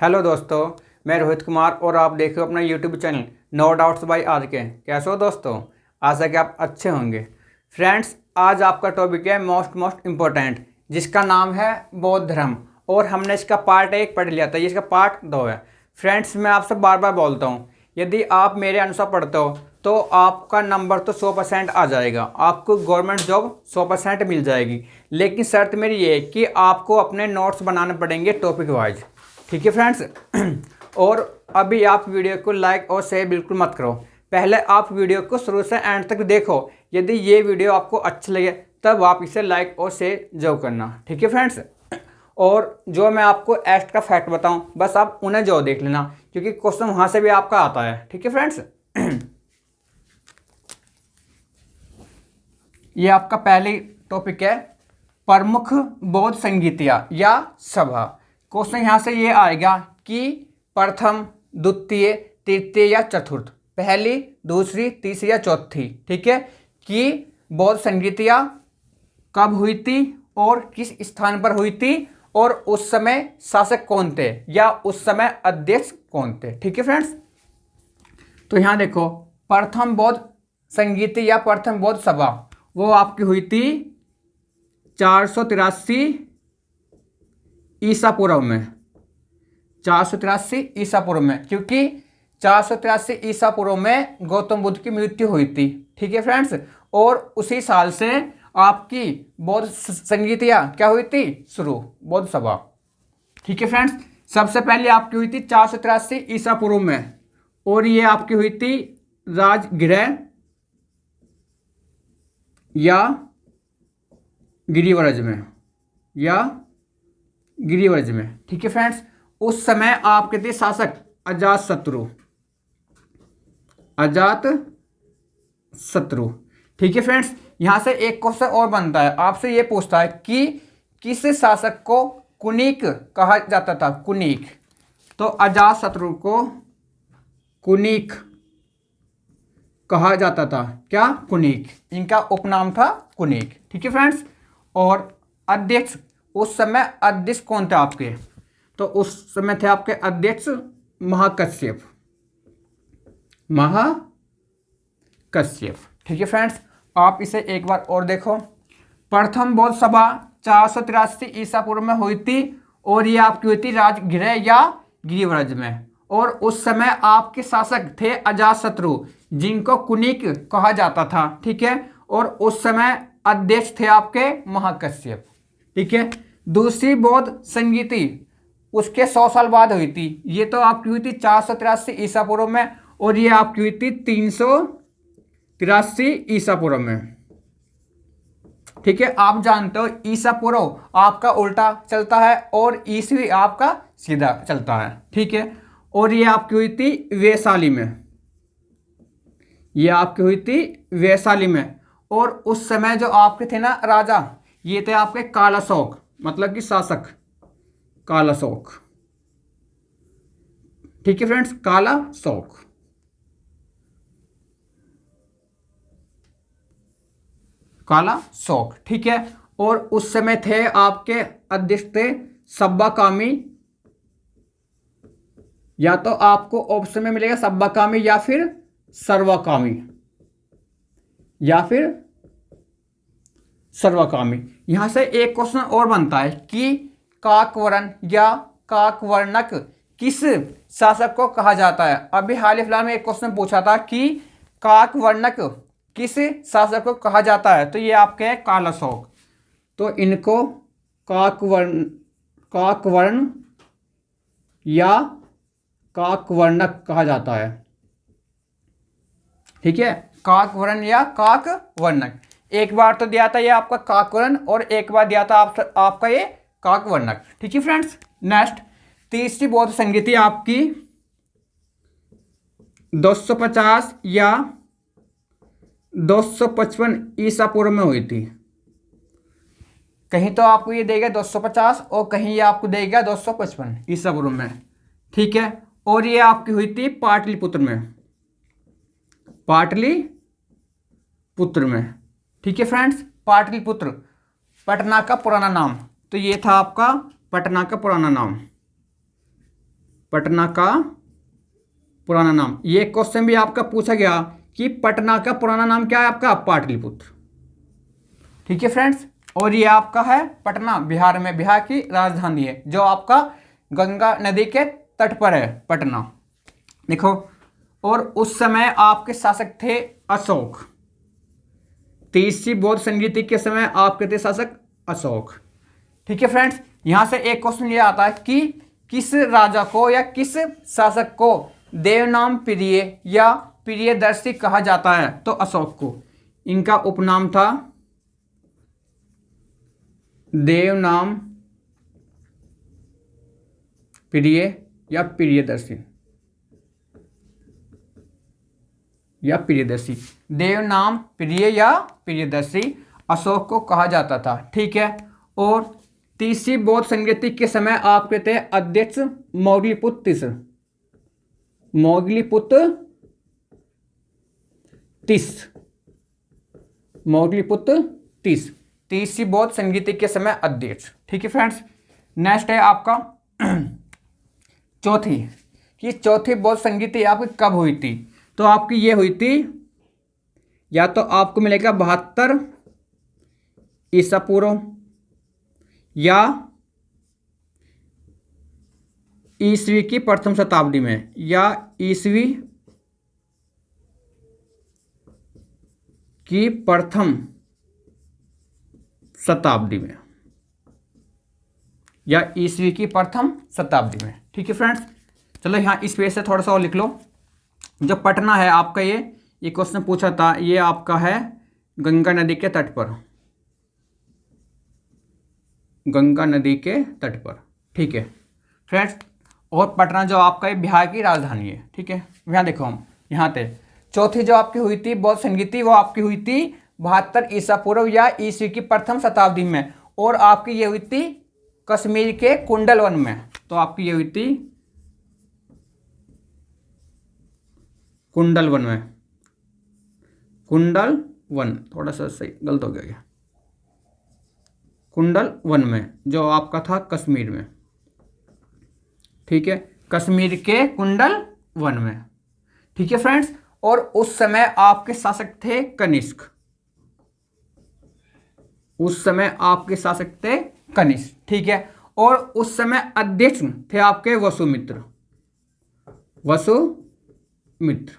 Hello दोस्तों, मैं रोहित कुमार और आप देख रहे हो अपना YouTube channel no doubts by आज के। कैसे हो दोस्तों? आशा कि आप अच्छे होंगे। फ्रेंड्स, आज आपका टॉपिक है मोस्ट इम्पोर्टेंट, जिसका नाम है बौद्ध धर्म। और हमने इसका पार्ट 1 पढ़ लिया था, ये इसका पार्ट 2 है। फ्रेंड्स, मैं आपसे बार बार बोलता हूँ, यदि आप मेरे अनुसार पढ़ते हो तो आपका नंबर तो 100% आ जाएगा, आपको गवर्नमेंट जॉब 100% मिल जाएगी। लेकिन शर्त मेरी ये है कि आपको अपने नोट्स बनाने पड़ेंगे टॉपिक वाइज। ठीक है फ्रेंड्स। और अभी आप वीडियो को लाइक और शेयर बिल्कुल मत करो, पहले आप वीडियो को शुरू से एंड तक देखो। यदि ये वीडियो आपको अच्छा लगे तब आप इसे लाइक और शेयर जरूर करना। ठीक है फ्रेंड्स। और जो मैं आपको एक्स्ट्रा फैक्ट बताऊं, बस आप उन्हें जो देख लेना, क्योंकि क्वेश्चन वहां से भी आपका आता है। ठीक है फ्रेंड्स। ये आपका पहली टॉपिक है, प्रमुख बौद्ध संगीतिया या सभा। क्वेश्चन यहाँ से ये आएगा कि प्रथम, द्वितीय, तृतीय या चतुर्थ, पहली, दूसरी, तीसरी या चौथी। ठीक है, कि बौद्ध संगीतिया कब हुई थी और किस स्थान पर हुई थी, और उस समय शासक कौन थे या उस समय अध्यक्ष कौन थे। ठीक है फ्रेंड्स। तो यहाँ देखो, प्रथम बौद्ध संगीति या प्रथम बौद्ध सभा वो आपकी हुई थी 483 ईसा पूर्व में। 483 ईसा पूर्व में, क्योंकि 483 ईसा पूर्व में गौतम बुद्ध की मृत्यु हुई थी। ठीक है फ्रेंड्स। और उसी साल से आपकी बौद्ध संगीतिया क्या हुई थी, शुरू, बौद्ध सभा। ठीक है फ्रेंड्स। सबसे पहले आपकी हुई थी 483 ईसा पूर्व में, और ये आपकी हुई थी राजगृह या गिरिव्रज में, या गिरिव्रज में। ठीक है फ्रेंड्स। उस समय आपके थे शासक अजातशत्रु। ठीक है फ्रेंड्स। यहां से एक क्वेश्चन और बनता है, आपसे ये पूछता है कि किस शासक को कुनिक कहा जाता था, कुनिक। तो अजातशत्रु को कुनिक कहा जाता था। क्या? कुनिक। इनका उपनाम था कुनिक। ठीक है फ्रेंड्स। और अध्यक्ष, उस समय अध्यक्ष कौन थे आपके? तो उस समय थे आपके अध्यक्ष महाकश्यप। ठीक है फ्रेंड्स। आप इसे एक बार और देखो। प्रथम बौद्ध सभा 483 ईसा पूर्व में हुई थी, और ये आपकी हुई थी राजगृह या गिरिव्रज में। और उस समय आपके शासक थे अजातशत्रु, जिनको कुनिक कहा जाता था। ठीक है। और उस समय अध्यक्ष थे आपके महाकश्यप। ठीक है। दूसरी बौद्ध संगीति उसके 100 साल बाद हुई थी। ये तो आपकी हुई थी 483 ईसा पूर्व में, और ये आपकी हुई थी 383 ईसा पूर्व में। ठीक है। आप जानते हो ईसा पूर्व आपका उल्टा चलता है और ईसवी आपका सीधा चलता है। ठीक है। और ये आपकी हुई थी वैशाली में। ये आपकी हुई थी वैशाली में। और उस समय जो आपके थे ना राजा, ये थे आपके कालाशोक, मतलब कि शासक कालाशोक। ठीक है फ्रेंड्स, कालाशोक। ठीक है। और उस समय थे आपके अध्यक्ष थे सब्बाकामी, या तो आपको ऑप्शन में मिलेगा सब्बाकामी या फिर सर्वकामी, यहां से एक क्वेश्चन और बनता है कि काकवर्ण या काकवर्णक किस शासक को कहा जाता है। अभी हाल ही फिलहाल में एक क्वेश्चन पूछा था कि काकवर्णक किस शासक को कहा जाता है, तो ये आपके है कालाशोक। तो इनको काकवर्ण या काकवर्णक कहा जाता है। ठीक है, काकवर्ण या काकवर्णक। एक बार तो दिया था ये आपका काकवर्ण, और एक बार दिया था आपका ये काकवर्णक। ठीक है फ्रेंड्स। नेक्स्ट, तीसरी बौद्ध संगीति आपकी 250 या 255 ईसा पूर्व में हुई थी। कहीं तो आपको ये देगा 250 और कहीं ये आपको देगा 255 ईसा पूर्व में। ठीक है। और ये आपकी हुई थी पाटलिपुत्र में। ठीक है फ्रेंड्स। पाटलिपुत्र पटना का पुराना नाम, तो ये था आपका पटना का पुराना नाम। पटना का पुराना नाम। ये क्वेश्चन भी आपका पूछा गया कि पटना का पुराना नाम क्या है आपका, पाटलिपुत्र। ठीक है फ्रेंड्स, और ये आपका है पटना, बिहार में, बिहार की राजधानी है, जो आपका गंगा नदी के तट पर है पटना। देखो, और उस समय आपके शासक थे अशोक। तीसरी बौद्ध संगीति के समय आपके थे शासक अशोक। ठीक है फ्रेंड्स, यहां से एक क्वेश्चन ये आता है कि किस राजा को या किस शासक को देवनाम प्रिय या प्रियदर्शी कहा जाता है, तो अशोक को। इनका उपनाम था देवनाम प्रिय या प्रियदर्शी, या प्रियदर्शी। देवनाम प्रिय या प्रियदर्शी अशोक को कहा जाता था। ठीक है, और तीसरी बौद्ध संगीति के समय आपके थे अध्यक्ष मौग्लीपुत्र तीसरा। मौग्लीपुत्र तीस, तीसरी बौद्ध संगीति के समय अध्यक्ष। ठीक है फ्रेंड्स, नेक्स्ट है आपका चौथी, कि चौथी बौद्ध संगीति आपकी कब हुई थी, तो आपकी ये हुई थी, या तो आपको मिलेगा 72 ईसा पूर्व, या ईसवी की प्रथम शताब्दी में, या ईसवी की प्रथम शताब्दी में, या ईसवी की प्रथम शताब्दी में। ठीक है फ्रेंड्स, चलो यहाँ इस पेज से थोड़ा सा और लिख लो। जो पटना है आपका, ये क्वेश्चन पूछा था, ये आपका है गंगा नदी के तट पर, गंगा नदी के तट पर। ठीक है फ्रेंड्स, और पटना जो आपका ये बिहार की राजधानी है। ठीक है, यहाँ देखो, हम यहाँ थे चौथी जो आपकी हुई थी बौद्ध संगीति, वो आपकी हुई थी 72 ईसा पूर्व या ईसवी की प्रथम शताब्दी में, और आपकी ये हुई थी कश्मीर के कुंडल वन में। तो आपकी ये हुई थी कुंडल वन में, कुंडल वन, थोड़ा सा सही गलत हो गया, कुंडल वन में, जो आपका था कश्मीर में। ठीक है, कश्मीर के कुंडल वन में। ठीक है फ्रेंड्स, और उस समय आपके शासक थे कनिष्क, उस समय आपके शासक थे कनिष्क। ठीक है, और उस समय अध्यक्ष थे आपके वसुमित्र, वसुमित्र।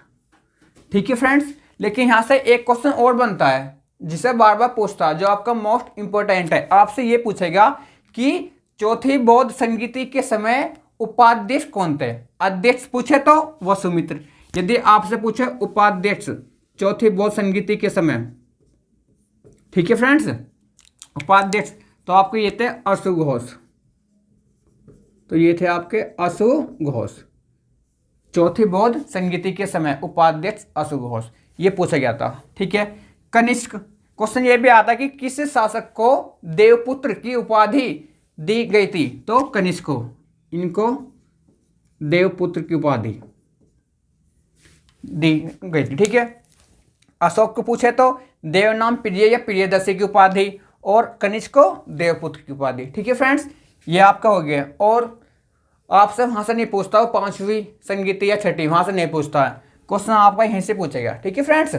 ठीक है फ्रेंड्स, लेकिन यहां से एक क्वेश्चन और बनता है जिसे बार बार पूछता है, जो आपका मोस्ट इंपोर्टेंट है। आपसे ये पूछेगा कि चौथी बौद्ध संगीति के समय उपाध्यक्ष कौन थे। अध्यक्ष पूछे तो वसुमित्र, यदि आपसे पूछे उपाध्यक्ष चौथी बौद्ध संगीति के समय, ठीक है फ्रेंड्स, उपाध्यक्ष, तो आपके ये थे अश्वघोष। तो ये थे आपके अश्वघोष, चौथी बौद्ध संगीति के समय उपाध्यक्ष अश्वघोष, ये पूछा गया था। ठीक है, कनिष्क, क्वेश्चन ये भी आता कि किस शासक को देवपुत्र की उपाधि दी गई थी, तो कनिष्क को, इनको देवपुत्र की उपाधि दी गई थी। ठीक है, अशोक को पूछे तो देवनाम प्रिय या प्रियदर्शी की उपाधि, और कनिष्क को देवपुत्र की उपाधि। ठीक है फ्रेंड्स, ये आपका हो गया। और आपसे वहां से नहीं पूछता हो पांचवी संगीति या छठी, वहां से नहीं पूछता है क्वेश्चन, आपका यहीं से पूछेगा। ठीक है फ्रेंड्स,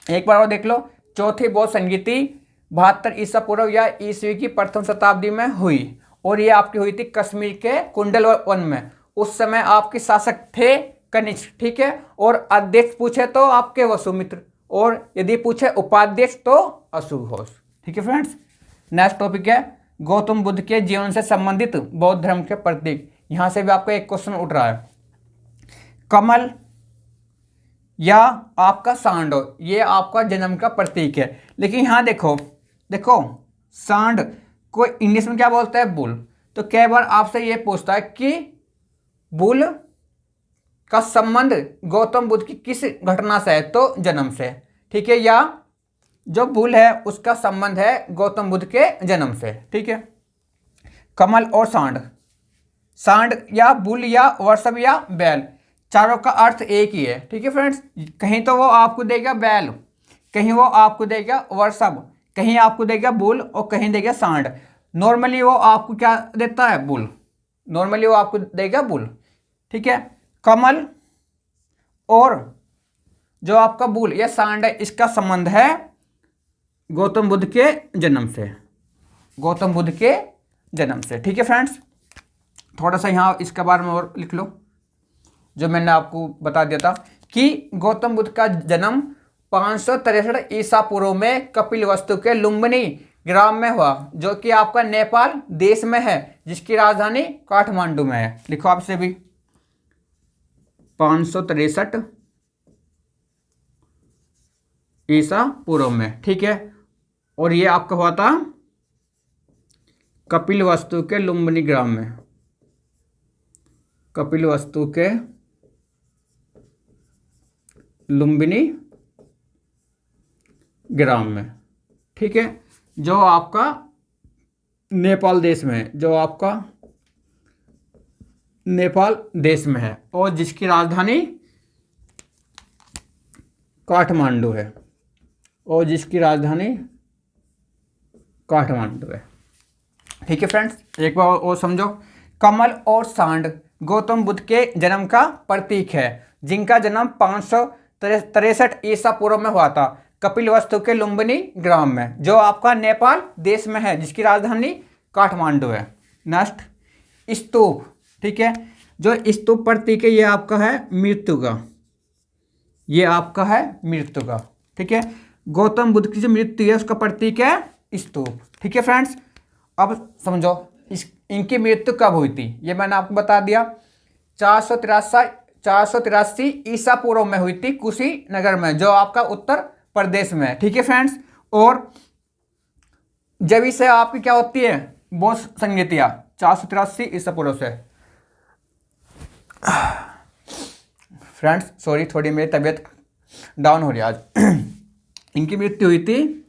एक बार और देख लो, चौथी बौद्ध संगीति 72 ईसा पूर्व या ईसवी की प्रथम शताब्दी में हुई, और ये आपकी हुई थी कश्मीर के कुंडल वन में। उस समय आपके शासक थे कनिष्क। ठीक है, और अध्यक्ष पूछे तो आपके वसुमित्र, और यदि पूछे उपाध्यक्ष तो अश्वघोष। ठीक है फ्रेंड्स, नेक्स्ट टॉपिक है गौतम बुद्ध के जीवन से संबंधित बौद्ध धर्म के प्रतीक। यहां से भी आपका एक क्वेश्चन उठ रहा है, कमल या आपका सांड, ये आपका जन्म का प्रतीक है। लेकिन यहाँ देखो, सांड को इंग्लिश में क्या बोलते हैं, बुल। तो कई बार आपसे ये पूछता है कि बुल का संबंध गौतम बुद्ध की किस घटना से है, तो जन्म से। ठीक है, या जो बुल है उसका संबंध है गौतम बुद्ध के जन्म से। ठीक है, कमल और सांड, सांड या बुल या वृषभ या बैल, चारों का अर्थ एक ही है। ठीक है फ्रेंड्स, कहीं तो वो आपको देगा बैल, कहीं वो आपको देगा वृषभ, कहीं आपको देगा बुल, और कहीं देगा सांड। नॉर्मली वो आपको क्या देता है, बुल। नॉर्मली वो आपको देगा बुल, ठीक है। कमल और जो आपका बुल या सांड है, इसका संबंध है गौतम बुद्ध के जन्म से, गौतम बुद्ध के जन्म से, ठीक है फ्रेंड्स। थोड़ा सा यहाँ इसके बारे में और लिख लो, जो मैंने आपको बता दिया था कि गौतम बुद्ध का जन्म 563 ईसा पूर्व में कपिलवस्तु के लुम्बिनी ग्राम में हुआ, जो कि आपका नेपाल देश में है, जिसकी राजधानी काठमांडू में है। लिखो आपसे भी 563 ईसा पूर्व में, ठीक है। और ये आपका हुआ था कपिलवस्तु के लुम्बिनी ग्राम में, कपिलवस्तु के लुम्बिनी ग्राम में, ठीक है, जो आपका नेपाल देश में है, जो आपका नेपाल देश में है, और जिसकी राजधानी काठमांडू है, और जिसकी राजधानी काठमांडू है, ठीक है फ्रेंड्स। एक बार और समझो, कमल और सांड गौतम बुद्ध के जन्म का प्रतीक है, जिनका जन्म 563 ईसा पूर्व में हुआ था कपिलवस्तु के लुम्बिनी ग्राम में, जो आपका नेपाल देश में है, जिसकी राजधानी काठमांडू है। नेक्स्ट, स्तूप, ठीक है। जो स्तूप प्रतीक है, ये आपका है मृत्यु का, ये आपका है मृत्यु का, ठीक है। गौतम बुद्ध की जो मृत्यु है उसका प्रतीक है स्तूप, ठीक है फ्रेंड्स। अब समझो इनकी मृत्यु कब हुई थी, ये मैंने आपको बता दिया। 483 ईसा पूर्व में हुई थी कुशीनगर में, जो आपका उत्तर प्रदेश में है, ठीक है फ्रेंड्स। और जब इसे आपकी क्या होती है बोस संगीतिया 483 ईसा पूर्व से। फ्रेंड्स सॉरी, थोड़ी मेरी तबीयत डाउन हो रही है आज। इनकी मृत्यु हुई थी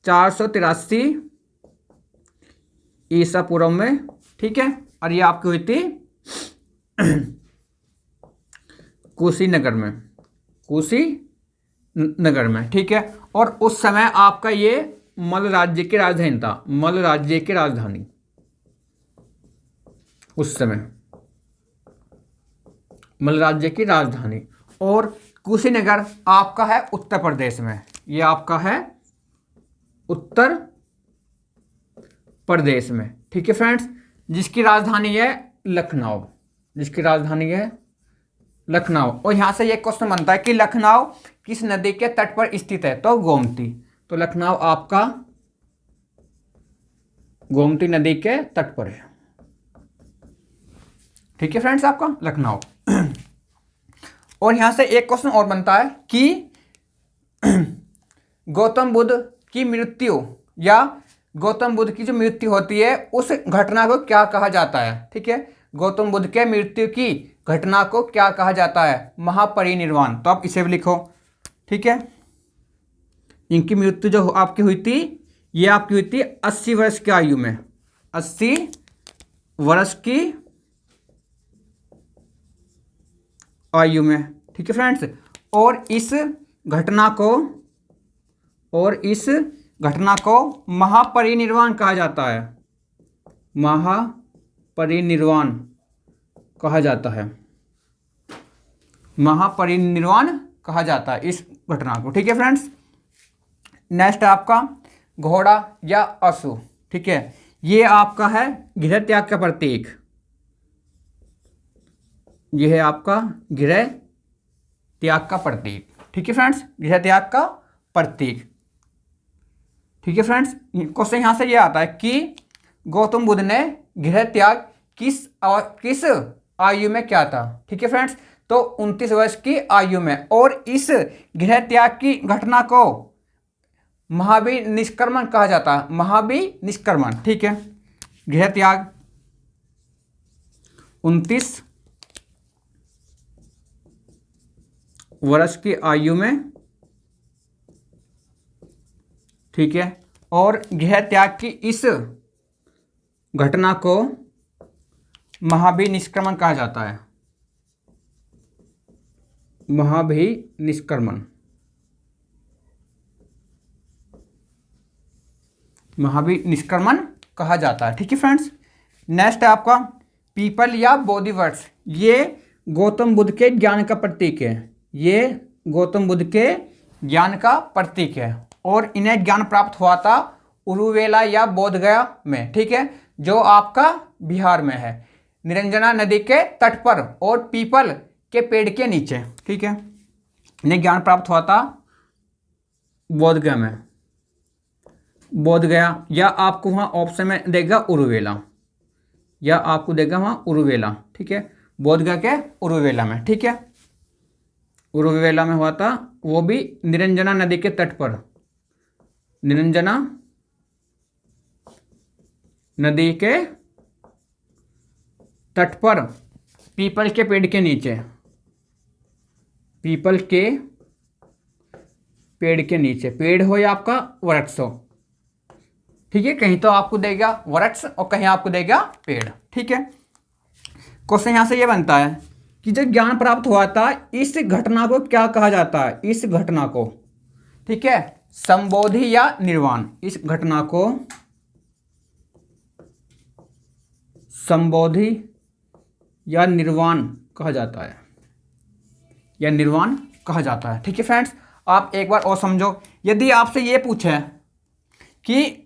483 ईसा पूर्व में, ठीक है। और ये आपकी हुई थी कुशीनगर में, कुशीनगर में, ठीक है। और उस समय आपका ये मल्ल राज्य की राजधानी था, मल्ल राज्य की राजधानी उस समय, मल्ल राज्य की राजधानी। और कुशीनगर आपका है उत्तर प्रदेश में, ये आपका है उत्तर प्रदेश में, ठीक है फ्रेंड्स। जिसकी राजधानी है लखनऊ, जिसकी राजधानी है लखनऊ। और यहां से ये क्वेश्चन बनता है कि लखनऊ किस नदी के तट पर स्थित है, तो गोमती। तो लखनऊ आपका गोमती नदी के तट पर है, ठीक है फ्रेंड्स, आपका लखनऊ। और यहां से एक क्वेश्चन और बनता है कि गौतम बुद्ध की मृत्यु या गौतम बुद्ध की जो मृत्यु होती है उस घटना को क्या कहा जाता है, ठीक है। गौतम बुद्ध के मृत्यु की घटना को क्या कहा जाता है, महापरिनिर्वाण। तो आप इसे भी लिखो, ठीक है। इनकी मृत्यु जो आपकी हुई थी, ये आपकी हुई थी 80 वर्ष की आयु में, 80 वर्ष की आयु में, ठीक है फ्रेंड्स। और इस घटना को महापरिनिर्वाण कहा जाता है, महापरिनिर्वाण कहा जाता है, महापरिनिर्वाण कहा जाता है इस घटना को, ठीक है फ्रेंड्स। नेक्स्ट आपका घोड़ा या अश्व, ठीक है। ये आपका है गृह त्याग का प्रतीक, यह है आपका गृह त्याग का प्रतीक, ठीक है फ्रेंड्स, गृह त्याग का प्रतीक, ठीक है फ्रेंड्स। क्वेश्चन यहां से ये आता है कि गौतम बुद्ध ने गृह त्याग किस आयु में किया था, ठीक है फ्रेंड्स। तो 29 वर्ष की आयु में। और इस गृह त्याग की घटना को महावीर निष्क्रमण कहा जाता है, महावीर निष्क्रमण, ठीक है। गृह त्याग 29 वर्ष की आयु में, ठीक है। और गृह त्याग की इस घटना को महावीर निष्क्रमण कहा जाता है, महावीर निष्क्रमण, महावीर निष्क्रमण कहा जाता है, ठीक है फ्रेंड्स। नेक्स्ट है आपका पीपल या बोधिवृक्ष ये गौतम बुद्ध के ज्ञान का प्रतीक है। ये गौतम बुद्ध के ज्ञान का प्रतीक है और इन्हें ज्ञान प्राप्त हुआ था उरुवेला या बोधगया में, ठीक है, जो आपका बिहार में है, निरंजना नदी के तट पर और पीपल के पेड़ के नीचे, ठीक है। इन्हें ज्ञान प्राप्त हुआ था बोधगया में, बोधगया, या आपको वहाँ ऑप्शन में देगा उरुवेला, या आपको देगा वहाँ उरुवेला, ठीक है, बोधगया के उरुवेला में, ठीक है, उरुवेला में हुआ था, वो भी निरंजना नदी के तट पर, निरंजना नदी के तट पर पीपल के पेड़ के नीचे, पीपल के पेड़ के नीचे, पेड़ हो या आपका वृक्ष हो, ठीक है, कहीं तो आपको देगा वृक्ष और कहीं आपको देगा पेड़, ठीक है। क्वेश्चन यहां से ये बनता है कि जब ज्ञान प्राप्त हुआ था इस घटना को क्या कहा जाता है, इस घटना को, ठीक है, संबोधि या निर्वाण, इस घटना को संबोधि या निर्वाण कहा जाता है, या निर्वाण कहा जाता है, ठीक है फ्रेंड्स। आप एक बार और समझो, यदि आपसे ये पूछे कि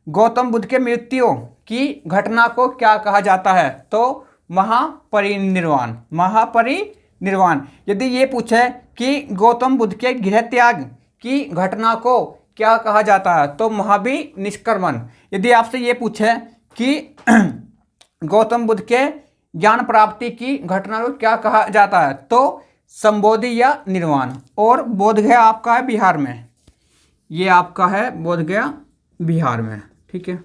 गौतम बुद्ध के मृत्यु की घटना को क्या कहा जाता है, तो महापरिनिर्वाण, महापरिनिर्वाण। यदि ये पूछे कि गौतम बुद्ध के गृह त्याग की घटना को क्या कहा जाता है, तो महाभिनिष्क्रमण। यदि आपसे ये पूछे कि गौतम बुद्ध के ज्ञान प्राप्ति की घटना को क्या कहा जाता है, तो संबोधि या निर्वाण। और बोधगया आपका है बिहार में, ये आपका है बोधगया बिहार में, ठीक है,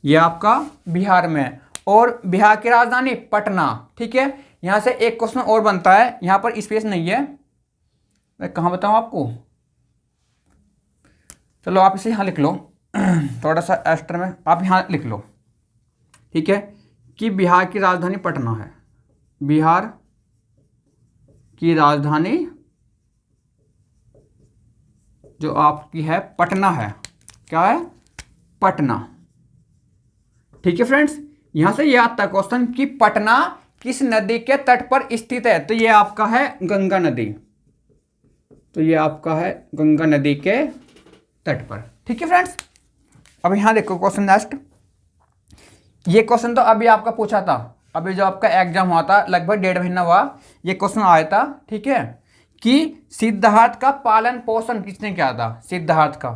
ये आपका बिहार में, और बिहार की राजधानी पटना, ठीक है। यहाँ से एक क्वेश्चन और बनता है, यहाँ पर स्पेस नहीं है, मैं कहाँ बताऊँ आपको, चलो आप इसे यहाँ लिख लो थोड़ा सा एक्स्ट्रा में, आप यहाँ लिख लो, ठीक है, कि बिहार की राजधानी पटना है, बिहार की राजधानी जो आपकी है पटना है, क्या है, पटना, ठीक है फ्रेंड्स। यहां से ये आता है क्वेश्चन कि पटना किस नदी के तट पर स्थित है, तो ये आपका है गंगा नदी, तो ये आपका है गंगा नदी के तट पर, ठीक है फ्रेंड्स। अब यहाँ देखो क्वेश्चन नेक्स्ट, ये क्वेश्चन तो अभी आपका पूछा था, अभी जो आपका एग्जाम हुआ था लगभग 1.5 महीना हुआ, ये क्वेश्चन आया था, ठीक है, कि सिद्धार्थ का पालन पोषण किसने किया था, सिद्धार्थ का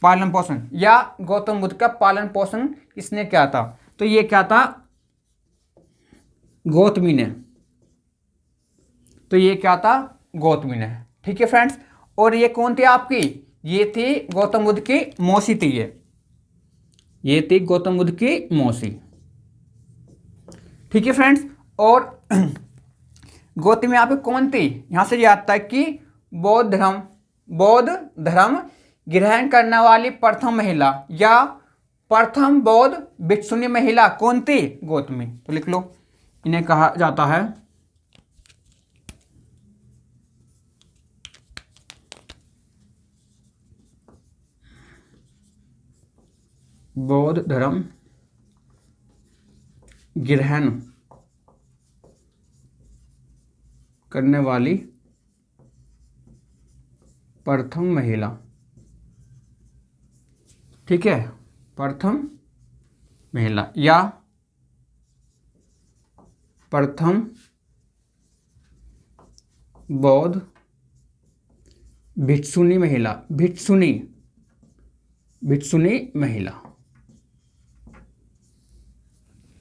पालन पोषण या गौतम बुद्ध का पालन पोषण किसने किया था, तो ये क्या था, गौतमी ने, तो ये क्या था, गौतमी ने, ठीक है फ्रेंड्स। और ये कौन थी आपकी, ये थी गौतम बुद्ध की मौसी थी, ये थी गौतम बुद्ध की मौसी, ठीक है फ्रेंड्स। और गौतमी आपकी कौन थी, यहां से याद आता है कि बौद्ध धर्म ग्रहण करने वाली प्रथम महिला या प्रथम बौद्ध भिक्षुणी महिला कौन थी, गौतमी, तो लिख लो, इन्हें कहा जाता है बौद्ध धर्म ग्रहण करने वाली प्रथम महिला, ठीक है, प्रथम महिला या प्रथम बौद्ध भिक्षुणी महिला, भिक्षुणी महिला,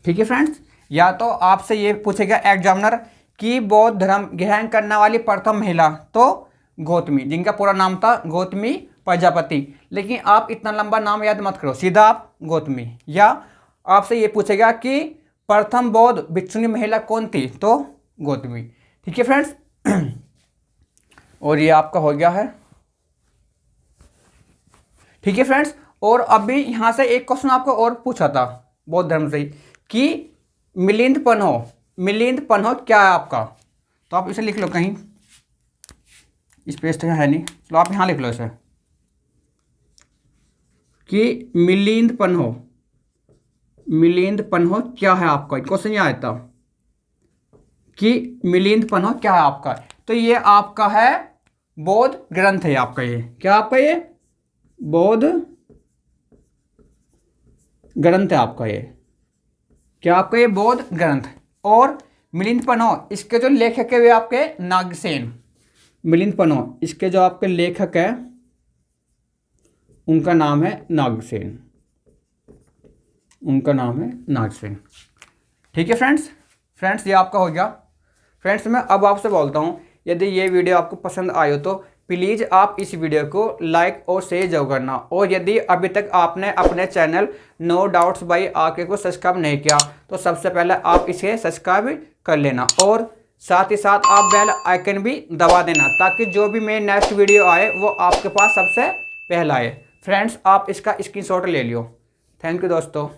ठीक है फ्रेंड्स। या तो आपसे ये पूछेगा एग्जामिनर कि बौद्ध धर्म ग्रहण करने वाली प्रथम महिला, तो गौतमी, जिनका पूरा नाम था गौतमी प्रजापति, लेकिन आप इतना लंबा नाम याद मत करो, सीधा आप गौतमी। या आपसे ये पूछेगा कि प्रथम बौद्ध भिक्षुणी महिला कौन थी, तो गौतमी, ठीक है फ्रेंड्स। और ये आपका हो गया है, ठीक है फ्रेंड्स। और अभी यहां से एक क्वेश्चन आपको और पूछा था बौद्ध धर्म से कि मिलिंद पन्हो क्या है आपका, तो आप इसे लिख लो कहीं, स्पेस तो है नहीं, तो आप यहां लिख लो इसे कि मिलिंद पन्हो मिलिंद पन्हो क्या है आपका, क्वेश्चन ये आया था कि मिलिंद पन्हो क्या है आपका। तो ये आपका है बौद्ध ग्रंथ है आपका, ये क्या आपका, ये बौद्ध ग्रंथ है आपका, ये क्या आपका, ये बौद्ध ग्रंथ। और मिलिंद पन्हो इसके जो लेखक है वे आपके नागसेन। मिलिंद पन्हो इसके जो आपके लेखक है उनका नाम है नागसेन, उनका नाम है नागसेन। ठीक है फ्रेंड्स ये आपका हो गया। फ्रेंड्स मैं अब आपसे बोलता हूँ, यदि ये वीडियो आपको पसंद आई हो तो प्लीज़ आप इस वीडियो को लाइक और शेयर जरूर करना। और यदि अभी तक आपने अपने channel no doubts by RK को सब्सक्राइब नहीं किया तो सबसे पहले आप इसे सब्सक्राइब कर लेना और साथ ही साथ आप बेल आइकन भी दबा देना, ताकि जो भी मेरी नेक्स्ट वीडियो आए वो आपके पास सबसे पहला आए। फ्रेंड्स आप इसका स्क्रीनशॉट ले लियो। थैंक यू दोस्तों।